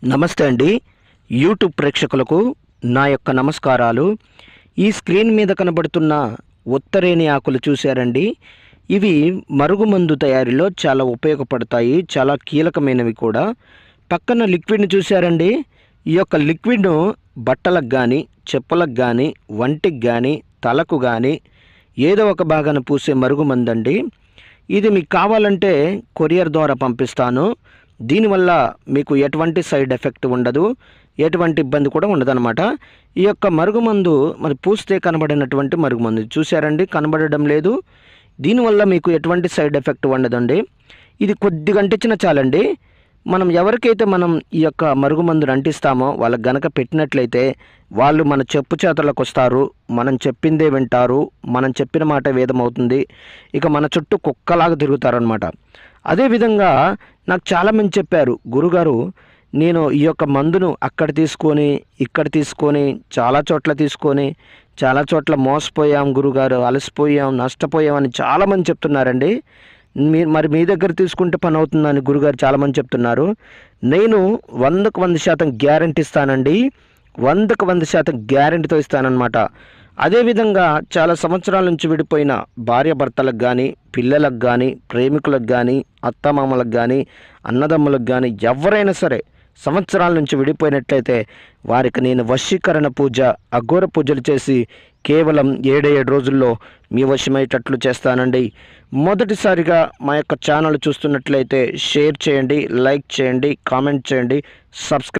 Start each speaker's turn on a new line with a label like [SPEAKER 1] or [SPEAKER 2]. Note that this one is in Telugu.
[SPEAKER 1] నమస్తే అండి. యూట్యూబ్ ప్రేక్షకులకు నా యొక్క నమస్కారాలు. ఈ స్క్రీన్ మీద కనబడుతున్న ఉత్తరేణి ఆకులు చూశారండి. ఇవి మరుగుమందు తయారీలో చాలా ఉపయోగపడతాయి, చాలా కీలకమైనవి కూడా. పక్కన లిక్విడ్ని చూశారండి. ఈ యొక్క లిక్విడ్ను బట్టలకు కానీ, చెప్పులకు కానీ, వంటికి కానీ, తలకు కానీ ఏదో ఒక భాగాన పూసే మరుగుమందండి. ఇది మీకు కావాలంటే కొరియర్ ద్వారా పంపిస్తాను. దీనివల్ల మీకు ఎటువంటి సైడ్ ఎఫెక్ట్ ఉండదు, ఎటువంటి ఇబ్బంది కూడా ఉండదన్నమాట. ఈ యొక్క మరుగుమందు మరి పూస్తే కనబడినటువంటి మరుగుమందు చూశారండి, కనబడడం లేదు. దీనివల్ల మీకు ఎటువంటి సైడ్ ఎఫెక్ట్ ఉండదండి. ఇది కొద్దిగా అంటించిన చాలండి. మనం ఎవరికైతే మనం ఈ యొక్క మరుగుమందును అంటిస్తామో వాళ్ళకి గనక పెట్టినట్లయితే వాళ్ళు మన చెప్పు చేతలకు వస్తారు, మనం చెప్పిందే వింటారు, మనం చెప్పిన మాట వేదమవుతుంది. ఇక మన చుట్టూ కుక్కలాగా తిరుగుతారనమాట. అదేవిధంగా నాకు చాలామంది చెప్పారు, గురుగారు నేను ఈ యొక్క మందును అక్కడ తీసుకొని ఇక్కడ తీసుకొని చాలా చోట్ల మోసపోయాం గురుగారు, అలసిపోయాం, నష్టపోయాం అని చాలామంది చెప్తున్నారండి. మీ దగ్గర తీసుకుంటే పని అవుతుందని గురుగారు చాలామంది చెప్తున్నారు. నేను 100% గ్యారంటీ ఇస్తానండి. 100% గ్యారంటీతో ఇస్తానన్నమాట. అదేవిధంగా చాలా సంవత్సరాల నుంచి విడిపోయిన భార్యాభర్తలకు కానీ, పిల్లలకు కానీ, ప్రేమికులకు కానీ, అత్తమామలకు కానీ, అన్నదమ్ములకు కానీ ఎవరైనా సరే సంవత్సరాల నుంచి విడిపోయినట్లయితే వారికి నేను వశీకరణ పూజ, అఘోర పూజలు చేసి కేవలం 7 రోజుల్లో మీ వశమయ్యేటట్లు చేస్తానండి. మొదటిసారిగా మా యొక్క ఛానల్ చూస్తున్నట్లయితే షేర్ చేయండి, లైక్ చేయండి, కామెంట్ చేయండి, సబ్స్క్రైబ్